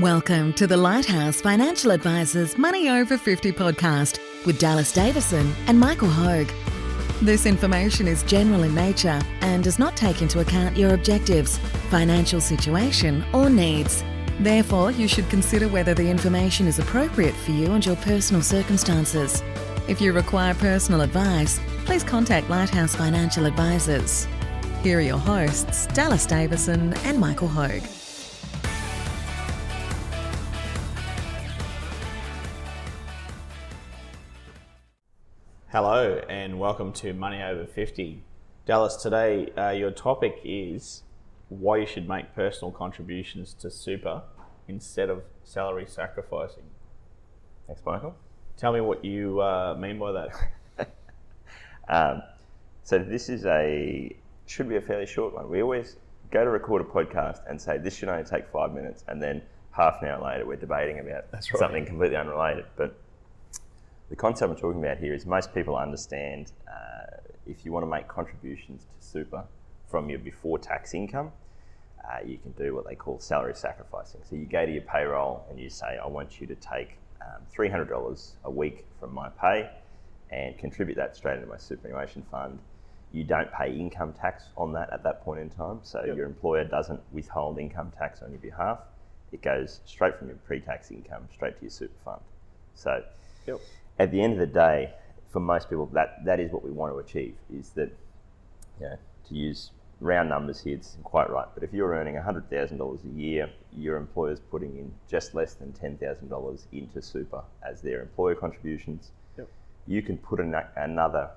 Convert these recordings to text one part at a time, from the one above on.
Welcome to the Lighthouse Financial Advisors Money Over 50 podcast with Dallas Davison and Michael Hogue. This information is general in nature and does not take into account your objectives, financial situation, or needs. Therefore, you should consider whether the information is appropriate for you and your personal circumstances. If you require personal advice, please contact Lighthouse Financial Advisors. Here are your hosts, Dallas Davison and Michael Hogue. Hello and welcome to Money Over 50. Dallas, today your topic is why you should make personal contributions to super instead of salary sacrificing. Thanks, Michael. Tell me what you mean by that. So this should be a fairly short one. We always go to record a podcast and say this should only take 5 minutes, and then half an hour later we're debating about something completely unrelated. But the concept I'm talking about here is most people understand if you want to make contributions to super from your before tax income, you can do what they call salary sacrificing. So you go to your payroll and you say, I want you to take $300 a week from my pay and contribute that straight into my superannuation fund. You don't pay income tax on that at that point in time. So your employer doesn't withhold income tax on your behalf. It goes straight from your pre-tax income straight to your super fund. So at the end of the day, for most people, that is what we want to achieve, is that, to use round numbers here, it's quite right, but if you're earning $100,000 a year, your employer's putting in just less than $10,000 into super as their employer contributions. You can put another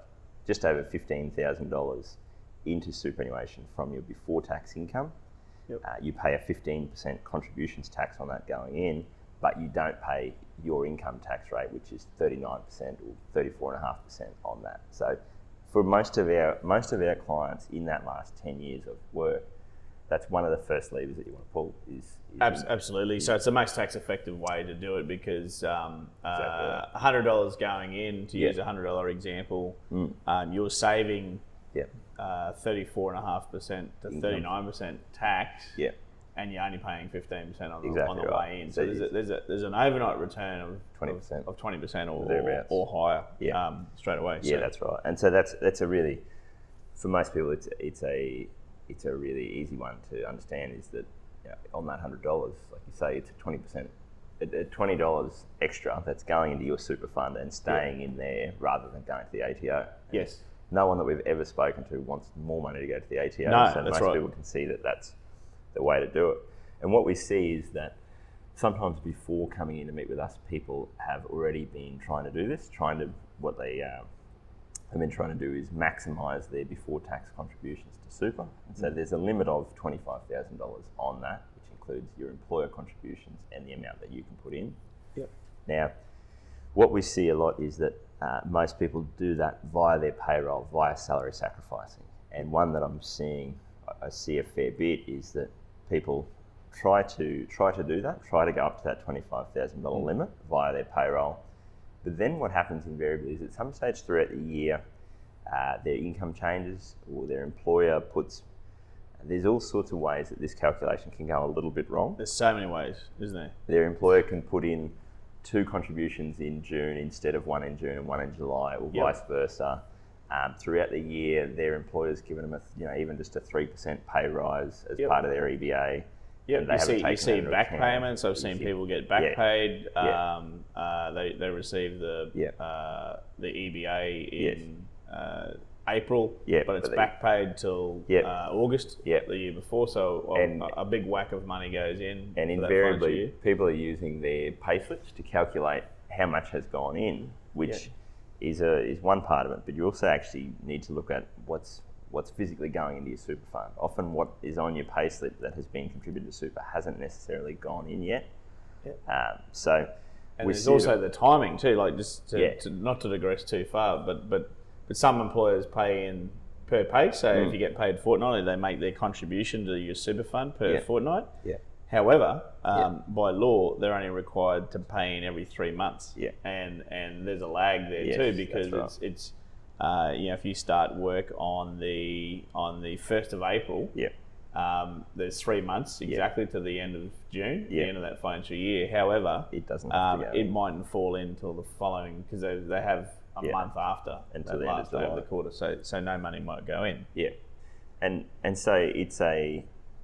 just over $15,000 into superannuation from your before tax income. You pay a 15% contributions tax on that going in, but you don't pay your income tax rate, which is 39% or 34.5% on that. So for most of our clients in that last 10 years of work, that's one of the first levers that you want to pull. Absolutely. So it's the most tax effective way to do it because $100 going in, to use a $100 example, you're saving 34.5% to 39% tax. And you're only paying 15% on the way in. So there's an overnight return of 20% or higher straight away. Yeah, that's right. And so that's a really, for most people, it's a really easy one to understand. Is that on that $100, like you say, it's a 20%, $20 extra that's going into your super fund and staying in there rather than going to the ATO. Yes. No one that we've ever spoken to wants more money to go to the ATO. No, so that's most people can see that that's the way to do it. And what we see is that sometimes before coming in to meet with us, people have already been trying to do this, what they have been trying to do is maximise their before tax contributions to super. And so there's a limit of $25,000 on that, which includes your employer contributions and the amount that you can put in. Now, what we see a lot is that most people do that via their payroll, via salary sacrificing. And one that I see a fair bit is that people try to do that, try to go up to that $25,000 limit via their payroll. But then what happens invariably is at some stage throughout the year, their income changes or their employer there's all sorts of ways that this calculation can go a little bit wrong. There's so many ways, isn't there? Their employer can put in 2 contributions in June instead of 1 in June and 1 in July, or vice versa. Throughout the year, their employer's given them even just a 3% pay rise as part of their EBA. You see back payments. I've seen people get back paid. They receive the EBA in April, but it's back paid till August the year before. So a big whack of money goes in. And invariably, people are using their pay slips to calculate how much has gone in, which is one part of it. But you also actually need to look at what's physically going into your super fund. Often what is on your pay slip that has been contributed to super hasn't necessarily gone in yet. And there's also the timing too, like to not to digress too far, but some employers pay in per pay. So if you get paid fortnightly, they make their contribution to your super fund per fortnight. However, by law, they're only required to pay in every 3 months. And there's a lag there too, because it's if you start work on the 1st of April, there's 3 months exactly to the end of June, the end of that financial year. However, it doesn't have to go it mightn't fall in until the following, because they have a month after until the last day of the July. quarter, so no money might go in. Yeah, and so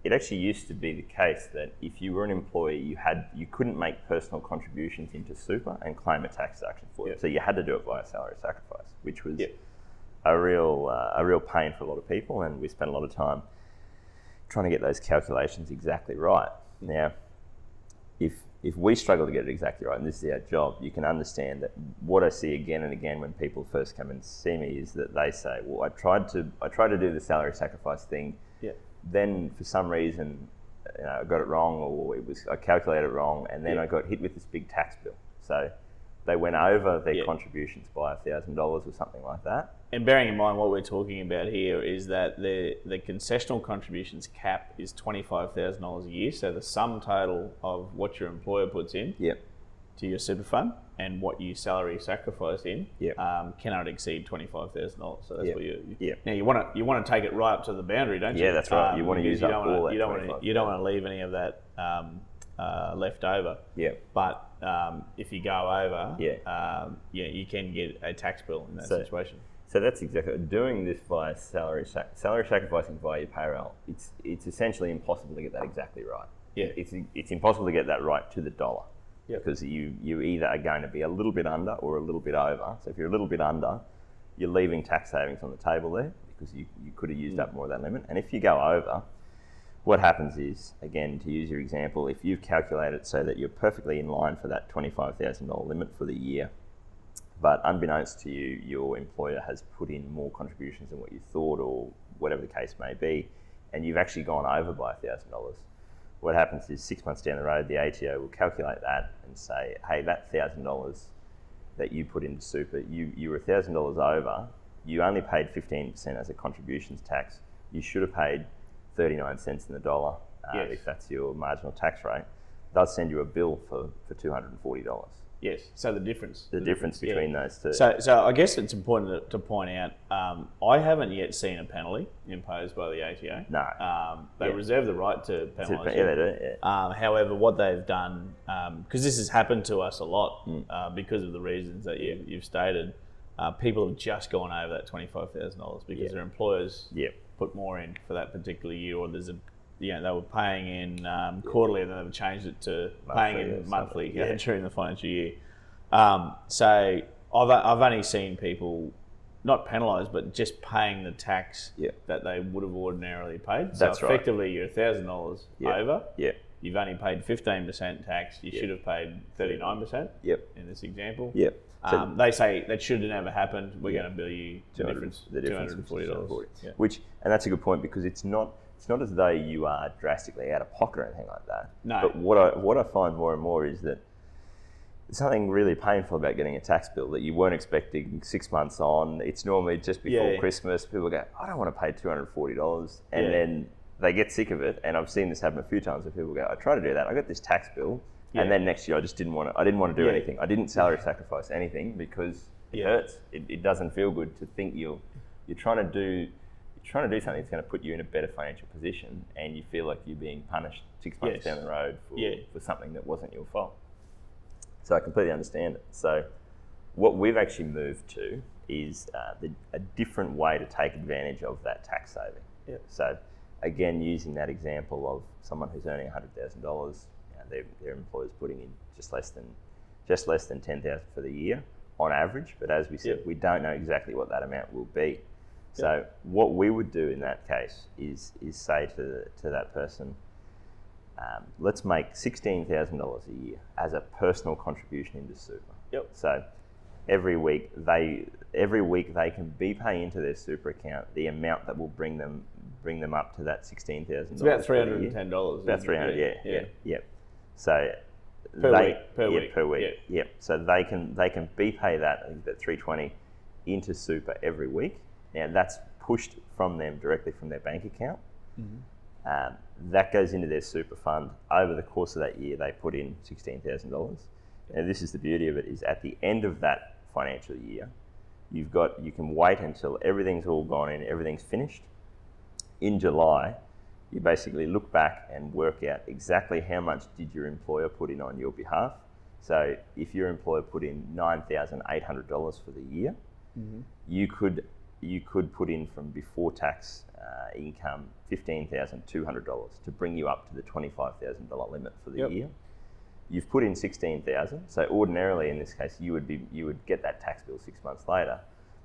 it actually used to be the case that if you were an employee, you couldn't make personal contributions into super and claim a tax deduction for it. So you had to do it via salary sacrifice, which was a real pain for a lot of people, and we spent a lot of time trying to get those calculations exactly right. Now, if we struggle to get it exactly right, and this is our job, you can understand that what I see again and again when people first come and see me is that they say, well, I tried to do the salary sacrifice thing, then for some reason I got it wrong, or I calculated it wrong, and then I got hit with this big tax bill. So they went over their contributions by $1,000 or something like that. And bearing in mind what we're talking about here is that the concessional contributions cap is $25,000 a year. So the sum total of what your employer puts in to your super fund and what you salary sacrifice in cannot exceed $25,000. So that's what you. Now you want to take it right up to the boundary, don't you? Yeah, that's right. You want to use up all that. You don't want to leave any of that left over. Yeah. But if you go over, you can get a tax bill in that situation. So that's exactly doing this via salary sacrificing via your payroll. It's essentially impossible to get that exactly right. Yeah. It's impossible to get that right to the dollar. Because you either are going to be a little bit under or a little bit over. So if you're a little bit under, you're leaving tax savings on the table there because you could have used up more of that limit. And if you go over, what happens is, again, to use your example, if you've calculated so that you're perfectly in line for that $25,000 limit for the year, but unbeknownst to you, your employer has put in more contributions than what you thought, or whatever the case may be, and you've actually gone over by $1,000. What happens is 6 months down the road, the ATO will calculate that and say, hey, that $1,000 that you put into super, you were $1,000 over, you only paid 15% as a contributions tax, you should have paid 39 cents in the dollar if that's your marginal tax rate. They'll send you a bill for $240. Yes, so the difference between those two. So I guess it's important to point out, I haven't yet seen a penalty imposed by the ATO. No. They reserve the right to penalise you. Yeah, they do, however, what they've done, because this has happened to us a lot because of the reasons that you've stated, people have just gone over that $25,000 because their employers put more in for that particular year, or there's they were paying in quarterly, and then they've changed it to paying in monthly during the financial year. So I've only seen people not penalised, but just paying the tax that they would have ordinarily paid. So That's effectively, you're $1,000 over. Yeah. You've only paid 15% tax. You should have paid 39%. In this example. So they say that should have never happened. We're going to bill you the difference $240. And that's a good point, because it's not as though you are drastically out of pocket or anything like that. No. But what I find more and more is that there's something really painful about getting a tax bill that you weren't expecting 6 months on. It's normally just before Christmas. People go, I don't want to pay $240. And then they get sick of it. And I've seen this happen a few times where people go, I try to do that. I got this tax bill. And then next year I just didn't want to do anything. I didn't salary sacrifice anything because it hurts. It doesn't feel good to think you're trying to do something that's going to put you in a better financial position, and you feel like you're being punished 6 months down the road for something that wasn't your fault. So I completely understand it. So what we've actually moved to is a different way to take advantage of that tax saving. So again, using that example of someone who's earning $100,000, their employer's putting in just less than $10,000 for the year on average. But as we said, we don't know exactly what that amount will be. So what we would do in that case is say to that person, let's make $16,000 a year as a personal contribution into super. So every week they can be paying into their super account the amount that will bring them up to that $16,000. It's about $310. About $300, yeah. So per week. So they can be-pay that, I think that $320 into super every week. Now that's pushed from them directly from their bank account. That goes into their super fund. Over the course of that year, they put in $16,000. And this is the beauty of it, is at the end of that financial year, you can wait until everything's all gone in, everything's finished. In July, you basically look back and work out exactly how much did your employer put in on your behalf. So if your employer put in $9,800 for the year, you could put in from before tax income $15,200 to bring you up to the $25,000 limit for the year. You've put in $16,000, so ordinarily in this case you would get that tax bill 6 months later.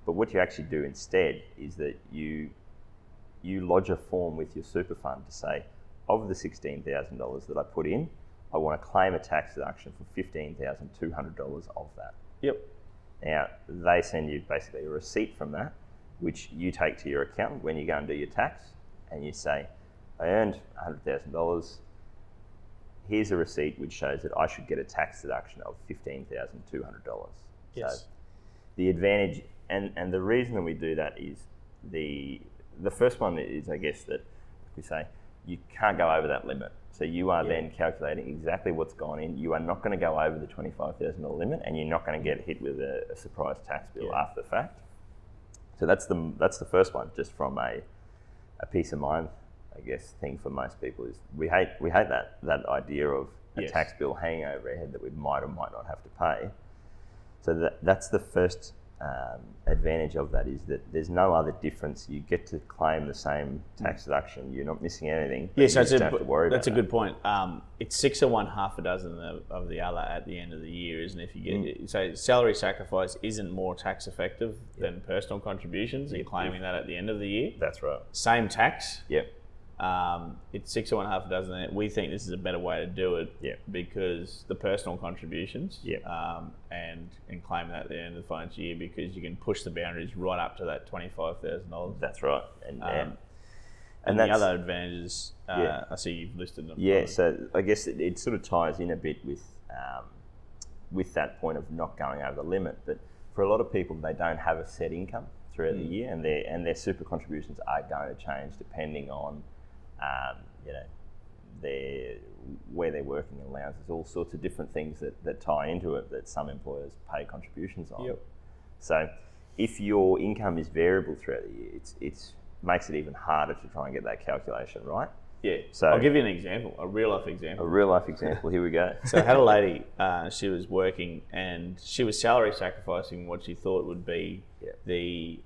But what you actually do instead is that you lodge a form with your super fund to say, of the $16,000 that I put in, I want to claim a tax deduction for $15,200 of that. Yep. Now, they send you basically a receipt from that, which you take to your accountant when you go and do your tax, and you say, I earned $100,000. Here's a receipt which shows that I should get a tax deduction of $15,200. Yes. So the advantage, and the reason that we do that is the first one is, I guess, that we say you can't go over that limit. So you are then calculating exactly what's gone in. You are not going to go over the $25,000 limit, and you're not going to get hit with a surprise tax bill after the fact. So that's the first one, just from a peace of mind, I guess, thing for most people is we hate that idea of a tax bill hanging over our head that we might or might not have to pay. So that's the first advantage of that, is that there's no other difference. You get to claim the same tax deduction. You're not missing anything. Yes, that's a good point. It's 6 of one, half a dozen of the other at the end of the year, isn't it? If you get so salary sacrifice isn't more tax effective than personal contributions and claiming that at the end of the year. That's right. Same tax. Yep. It's 6 of one, half a dozen. We think this is a better way to do it because the personal contributions and claim that at the end of the financial year, because you can push the boundaries right up to that $25,000. That's right. And the other advantages, I see you've listed them. Yeah, so I guess it sort of ties in a bit with that point of not going over the limit. But for a lot of people, they don't have a set income throughout the year, and their super contributions are going to change depending on where they're working, allowances, all sorts of different things that tie into it that some employers pay contributions on. Yep. So if your income is variable throughout the year, it makes it even harder to try and get that calculation right. Yeah. So I'll give you an example, a real life example. Here we go. So I had a lady, she was working and she was salary sacrificing what she thought would be the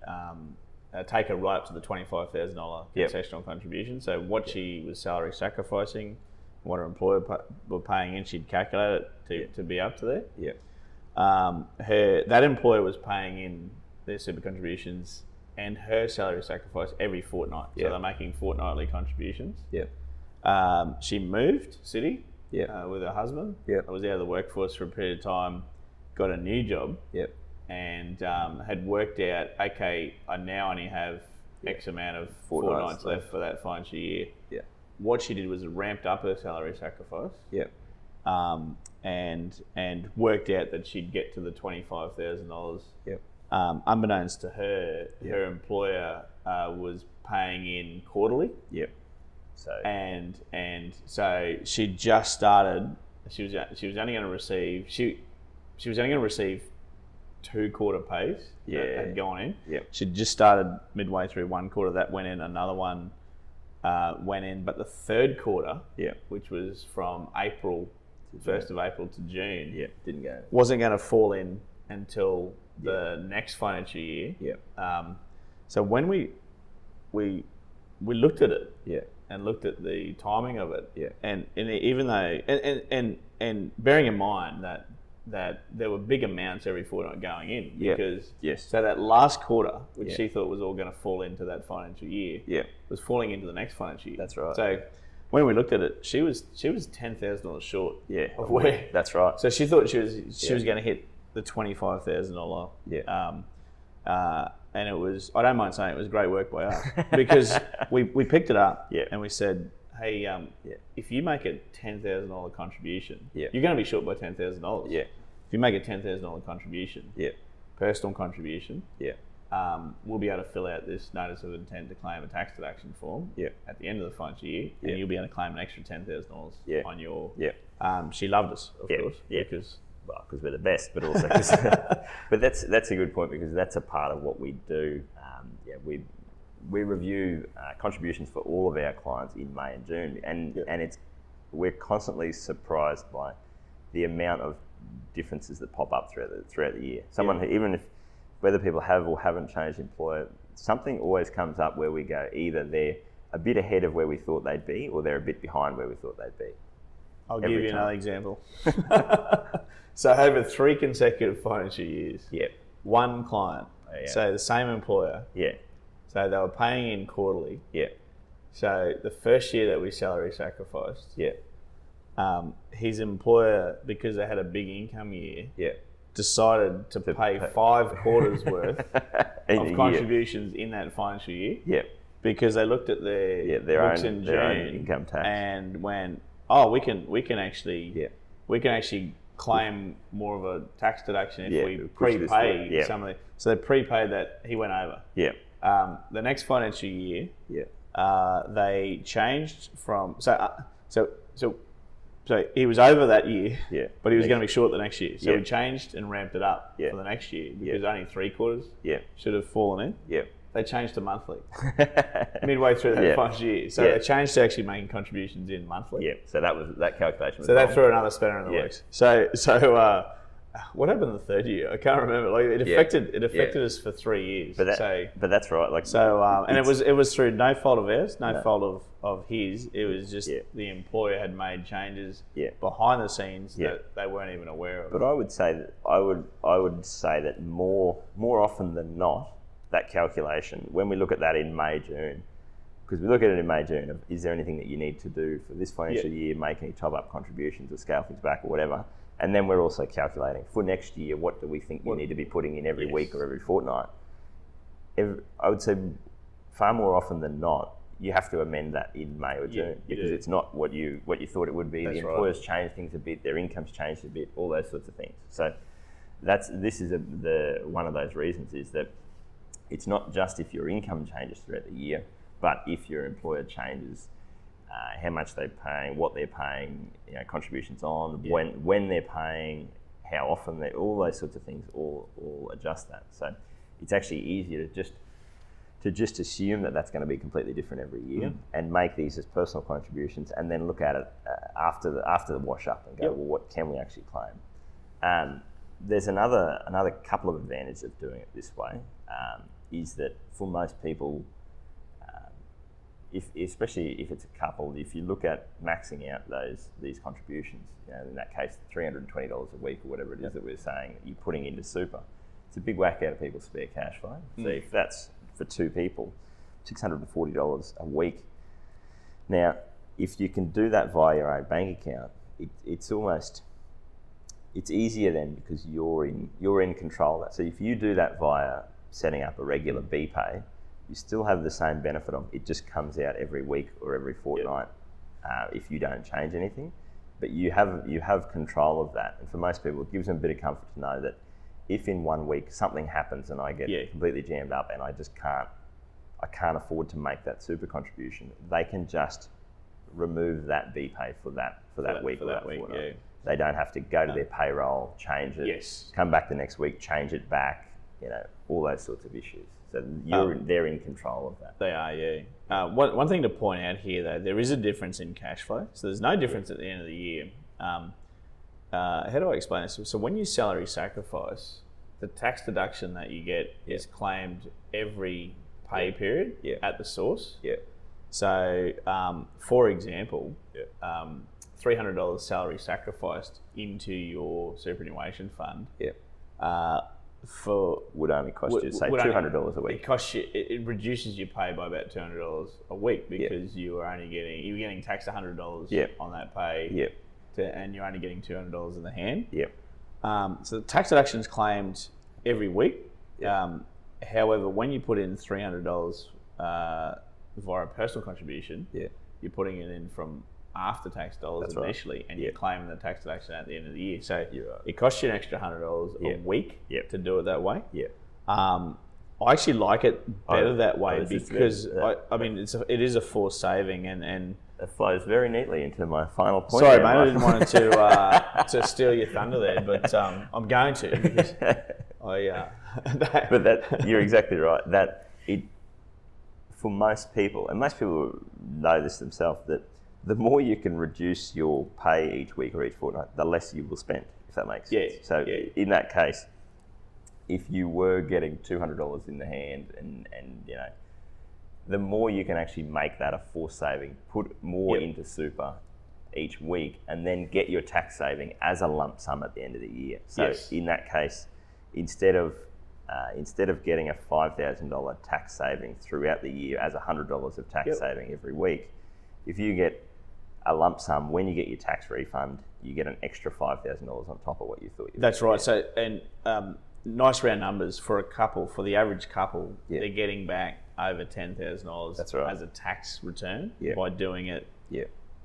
take her right up to the $25,000 concessional contribution. So what she was salary sacrificing, what her employer were paying in, she'd calculate it to be up to there. Yeah. That employer was paying in their super contributions and her salary sacrifice every fortnight. So they're making fortnightly contributions. Yeah. She moved city with her husband. Yeah. I was out of the workforce for a period of time, got a new job. Yep. And had worked out, okay, I now only have X amount of fortnights left for that financial year. Yeah. What she did was ramped up her salary sacrifice. Yeah. And worked out that she'd get to the $25,000. Yep. Unbeknownst to her, her employer was paying in quarterly. Yep. So and so she just started. She was only going to receive. She was only going to receive 2 quarter pays that had gone in. Yep. She'd just started midway through 1 quarter, that went in, another one went in, but the 3rd quarter, which was from April, 1st of April to June, didn't go. Wasn't going to fall in until the next financial year. So when we looked at it, and looked at the timing of it, and even though and bearing in mind that there were big amounts every fortnight going in, because so that last quarter, which she thought was all going to fall into that financial year, was falling into the next financial year. That's right. So when we looked at it, she was $10,000 short. Of where. That's right. So she thought she was going to hit the $25,000. And it was, I don't mind saying, it was great work by us, because we picked it up and we said, hey, if you make a $10,000 contribution, you're going to be short by $10,000. Yeah. If you make a $10,000 contribution, personal contribution, we'll be able to fill out this notice of intent to claim a tax deduction form at the end of the financial year, and you'll be able to claim an extra $10,000 on your. She loved us, of course, because we're the best, but also but that's a good point, because that's a part of what we do. we review contributions for all of our clients in May and June, and we're constantly surprised by the amount of differences that pop up throughout the year. Even if whether people have or haven't changed employer, something always comes up where we go either they're a bit ahead of where we thought they'd be, or they're a bit behind where we thought they'd be. I'll give you another example. So over 3 consecutive financial years, one client, so the same employer, so they were paying in quarterly. So the first year that we salary sacrificed, his employer, because they had a big income year, decided to pay 5 quarters worth of contributions in that financial year. Because they looked at their books in June income tax and went, oh, we can actually claim more of a tax deduction if we prepay some of it. So they prepaid that. He went over. The next financial year, they changed from so he was over that year, but he was going to be short the next year. So we changed and ramped it up for the next year because only 3 quarters should have fallen in. They changed to monthly midway through that financial year. So they changed to actually making contributions in monthly. So that calculation was that threw another spanner in the works. So what happened the 3rd year? I can't remember. Like it affected us for 3 years. But that's right. Like and it was through no fault of ours, no fault of his. It was just the employer had made changes behind the scenes that they weren't even aware of. But I would say that more often than not, that calculation, when we look at that in May, June, because we look at it in May, June, is there anything that you need to do for this financial year, make any top-up contributions or scale things back or whatever, and then we're also calculating for next year, what do we think you need to be putting in every week or every fortnight. I would say far more often than not, you have to amend that in May or June because it's not what you thought it would be. That's the employers change things a bit, their income's changed a bit, all those sorts of things. So this is one of those reasons is that it's not just if your income changes throughout the year, but if your employer changes how much they're paying, what they're paying, contributions on, when they're paying, how often all those sorts of things all adjust that. So it's actually easier to just assume that that's going to be completely different every year and make these as personal contributions and then look at it after the wash up and go, well, what can we actually claim? There's another couple of advantages of doing it this way. Is that for most people, especially if it's a couple, if you look at maxing out these contributions, in that case, $320 a week or whatever it is that we're saying you're putting into super, it's a big whack out of people's spare cash flow. So if that's for 2 people, $640 a week. Now, if you can do that via your own bank account, it's easier then because you're in control of that. So if you do that via setting up a regular BPay, you still have the same benefit of it just comes out every week or every fortnight if you don't change anything. But you have control of that, and for most people, it gives them a bit of comfort to know that if in 1 week something happens and I get completely jammed up and I can't afford to make that super contribution, they can just remove that BPay for that week or that fortnight. They don't have to go to their payroll, change it, come back the next week, change it back. All those sorts of issues. So they're in control of that. They are, One thing to point out here, though, there is a difference in cash flow. So there's no difference at the end of the year. How do I explain this? So when you salary sacrifice, the tax deduction that you get is claimed every pay period at the source. So, for example, $300 salary sacrificed into your superannuation fund. Would only cost you, say, $200 a week. It reduces your pay by about $200 a week because you were getting taxed $100 on that pay, and you're only getting $200 in the hand. So the tax deduction is claimed every week. However, when you put in $300 via a personal contribution, you're putting it in from after-tax dollars initially, and you're claiming the tax deduction at the end of the year. So it costs you an extra $100 a week to do it that way. I actually like it better that way because it is a forced saving and it flows very neatly into my final point. Sorry, mate, I didn't want to steal your thunder there, but I'm going to because But you're exactly right. That for most people, and most people know this themselves, that the more you can reduce your pay each week or each fortnight, the less you will spend, if that makes sense. So in that case, if you were getting $200 in the hand and you know, the more you can actually make that a forced saving, put more into super each week, and then get your tax saving as a lump sum at the end of the year. So in that case, instead of getting a $5,000 tax saving throughout the year as $100 of tax saving every week, if you get a lump sum, when you get your tax refund, you get an extra $5,000 on top of what you thought you were. That's right. So, and nice round numbers for a couple, for the average couple, they're getting back over $10,000 That's right. as a tax return by doing it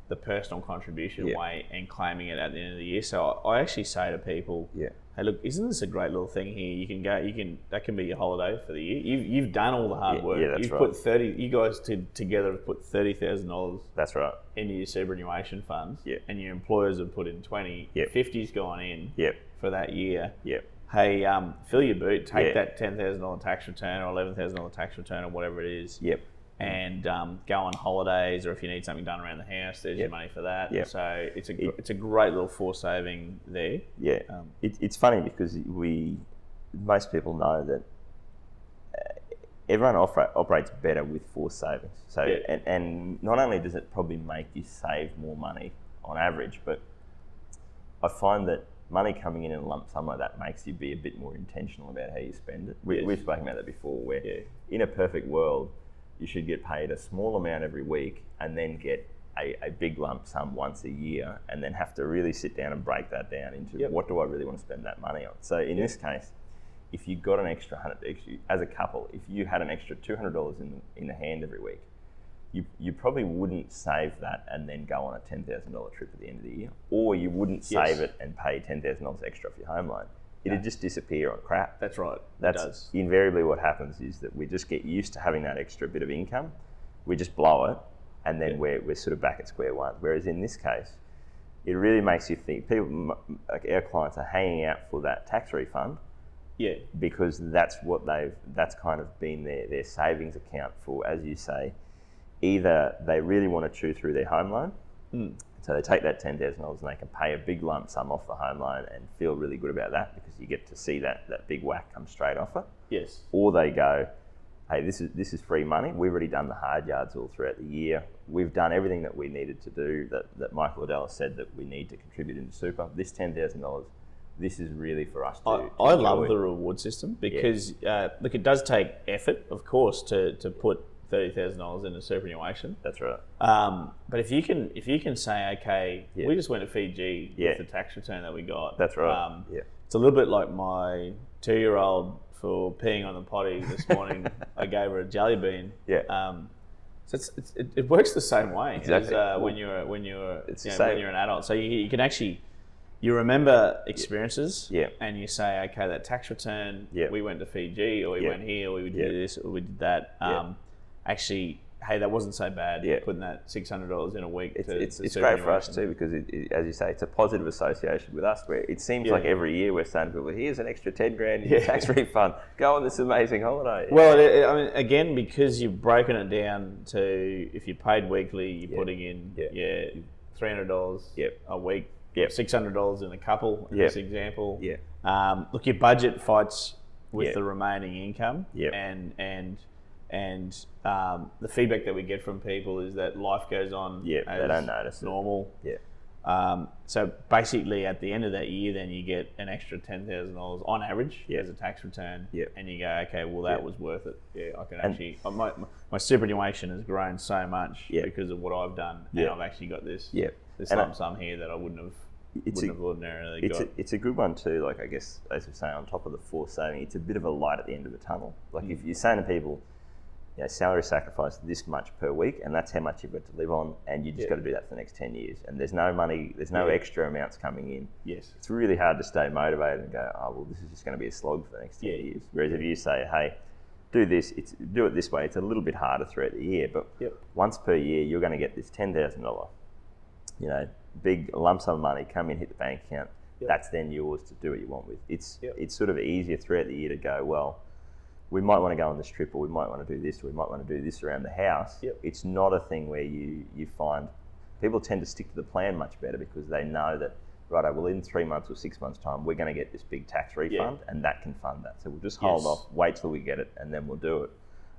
the personal contribution way and claiming it at the end of the year. So I actually say to people, hey, look, isn't this a great little thing here? You can go, that can be your holiday for the year. You've done all the hard work. That's You've right. put you guys together have put $30,000. That's right. Into your superannuation funds. And your employers have put in 20. 50's gone in for that year. Hey, fill your boot. Take that $10,000 tax return or $11,000 tax return or whatever it is. And go on holidays, or if you need something done around the house, there's your money for that. So it's a great little force saving there. It's funny because most people know that everyone operates better with forced savings. So and not only does it probably make you save more money on average, but I find that money coming in a lump sum like that makes you be a bit more intentional about how you spend it. We've spoken about that before, where in a perfect world, you should get paid a small amount every week and then get a big lump sum once a year, and then have to really sit down and break that down into what do I really want to spend that money on. So in this case, if you got an extra as a couple, if you had an extra $200 in the hand every week, you probably wouldn't save that and then go on a $10,000 trip at the end of the year, or you wouldn't save it and pay $10,000 extra off your home loan. It'd just disappear on crap. That's right. That's invariably what happens, is that we just get used to having that extra bit of income. We just blow it, and then we're sort of back at square one. Whereas in this case, it really makes you think. People, like our clients, are hanging out for that tax refund. Because that's kind of been their savings account for, as you say, either they really want to chew through their home loan. So they take that $10,000 and they can pay a big lump sum off the home loan and feel really good about that, because you get to see that big whack come straight off it. Or they go, hey, this is free money. We've already done the hard yards all throughout the year. We've done everything that we needed to do, that Michael Liddell said that we need to contribute into super. This $10,000, this is really for us to I love the reward system, because look, it does take effort, of course, to put $30,000 into superannuation. That's right. But if you can say, okay, we just went to Fiji with the tax return that we got. That's right. It's a little bit like my 2-year-old for peeing on the potty this morning. I gave her a jelly bean. So it works the same way as when you're an adult. So you can actually. You remember experiences, and you say, okay, that tax return, we went to Fiji, or we went here, or we did this, or we did that. Actually, hey, that wasn't so bad. Putting that $600 in a week. It's great for us too, because as you say, it's a positive association with us. Where it seems like every year we're saying to people, here's an extra $10,000 in your tax refund. Go on this amazing holiday. Well, I mean, again, because you've broken it down to, if you paid weekly, you're putting in $300 a week. $600 in a couple, in this example. Look, your budget fights with the remaining income, and the feedback that we get from people is that life goes on as they don't notice normal. So basically, at the end of that year, then you get an extra $10,000 on average as a tax return, and you go, okay, well, that was worth it. I can actually my superannuation has grown so much because of what I've done, and I've actually got this lump sum here that I wouldn't have ordinarily got. It's a good one too. Like, I guess, as we say, on top of the forced saving, it's a bit of a light at the end of the tunnel. Like if you're saying to people, salary sacrifice this much per week, and that's how much you've got to live on, and you just got to do that for the next 10 years, and there's no money, there's no extra amounts coming in. It's really hard to stay motivated and go, oh, well, this is just going to be a slog for the next 10 years. Whereas if you say, hey, do it this way, it's a little bit harder throughout the year, but once per year, you're going to get this $10,000, big lump sum of money come in, hit the bank account. That's then yours to do what you want with. It's sort of easier throughout the year to go, well, we might want to go on this trip, or we might want to do this, or we might want to do this around the house. Yep. It's not a thing where you find people tend to stick to the plan much better because they know that, righto, well, in 3 months or 6 months' time, we're going to get this big tax refund, and that can fund that. So we'll just hold off, wait till we get it, and then we'll do it,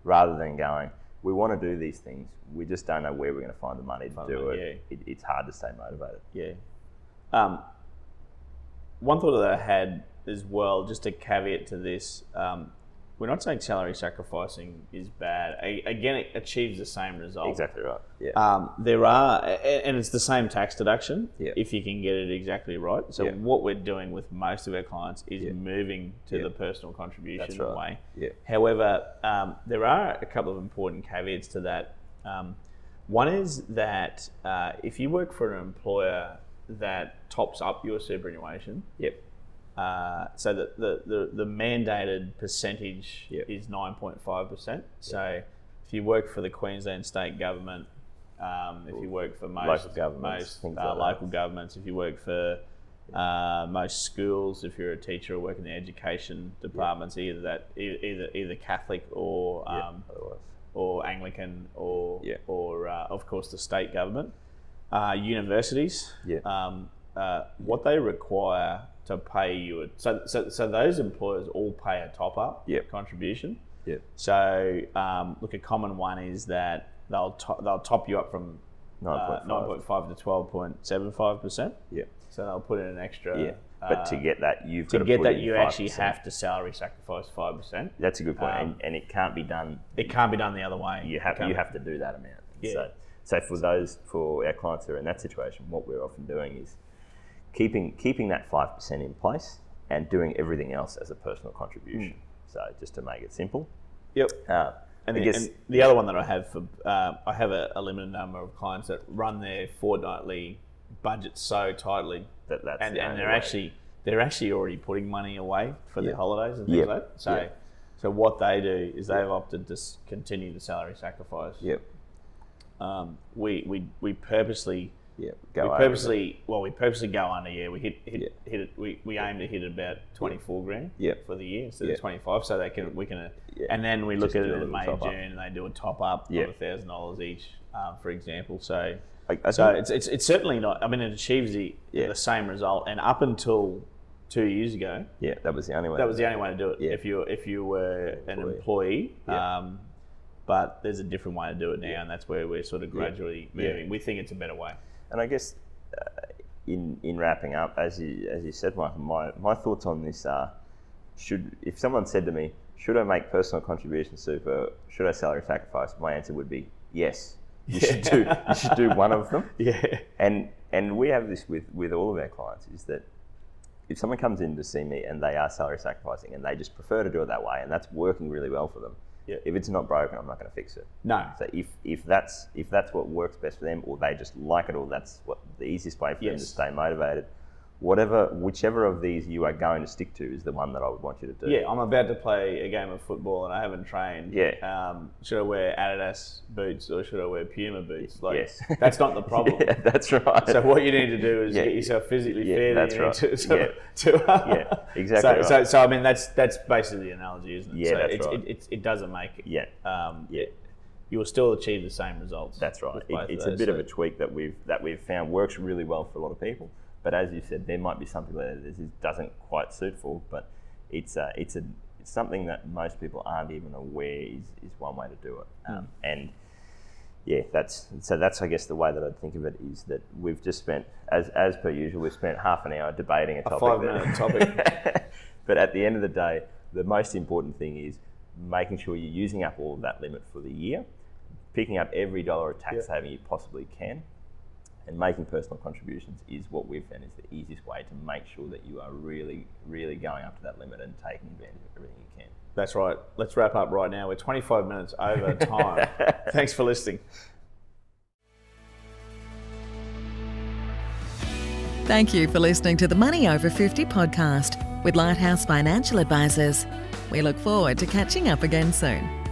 rather than going, we want to do these things, we just don't know where we're going to find the money to do it. It's hard to stay motivated. Yeah. One thought that I had as well, just a caveat to this, we're not saying salary sacrificing is bad. Again, it achieves the same result. Exactly right. Yeah. There are, and it's the same tax deduction if you can get it exactly right. So what we're doing with most of our clients is moving to the personal contribution way. Yeah. However, there are a couple of important caveats to that. One is that if you work for an employer that tops up your superannuation, so that the mandated percentage is 9.5%. So if you work for the Queensland state government, if you work for most local governments, if you work for most schools, if you're a teacher or work in the education departments, either Catholic or Anglican or of course the state government, universities, what they require to pay you. So those employers all pay a top-up contribution. So look, a common one is that they'll top you up from 9.5 to 12.75%. So they'll put in an extra. But to get that, you actually have to salary sacrifice 5%. That's a good point, and it can't be done. It can't be done the other way. You have to do that amount. So for our clients who are in that situation, what we're often doing is keeping that 5% in place and doing everything else as a personal contribution. So just to make it simple. And the other one that I have I have a limited number of clients that run their fortnightly budget so tightly that they're actually already putting money away for their holidays and things like that. So what they do is they've opted to continue the salary sacrifice. We purposely go under. We hit it. We aim to hit about 24 grand for the year instead of 25, so we can and then we look at it in May, June, and they do a top up of $1,000 each, for example. So it's certainly not. I mean, it achieves the same result, and up until 2 years ago, that was the only way. That was the only way to do it. If you were an employee. But there's a different way to do it now, and that's where we're sort of gradually moving. We think it's a better way. And I guess in wrapping up, as you said, Michael, my thoughts on this are: if someone said to me, should I make personal contribution super? Should I salary sacrifice? My answer would be yes. You should do one of them. And we have this with all of our clients, is that if someone comes in to see me and they are salary sacrificing and they just prefer to do it that way, and that's working really well for them. If it's not broken, I'm not going to fix it. No. So if that's what works best for them, or they just like it, or that's what the easiest way for them to stay motivated, whichever of these you are going to stick to is the one that I would want you to do. I'm about to play a game of football and I haven't trained. Should I wear Adidas boots or should I wear Puma boots? That's not the problem. That's right. So what you need to do is get yourself physically fit. That's right. Exactly. So I mean that's basically the analogy, isn't it? Yeah, so that's right. It doesn't make it. You will still achieve the same results. That's right. It's a bit of a tweak that we've found works really well for a lot of people. But as you said, there might be something that this doesn't quite suit for, but it's something that most people aren't even aware is one way to do it. And that's I guess the way that I'd think of it is that we've just spent, as per usual, we've spent half an hour debating a topic. 5-minute topic. But at the end of the day, the most important thing is making sure you're using up all of that limit for the year, picking up every dollar of tax saving you possibly can, and making personal contributions is what we've found is the easiest way to make sure that you are really, really going up to that limit and taking advantage of everything you can. That's right. Let's wrap up right now. We're 25 minutes over time. Thanks for listening. Thank you for listening to the Money Over 50 podcast with Lighthouse Financial Advisors. We look forward to catching up again soon.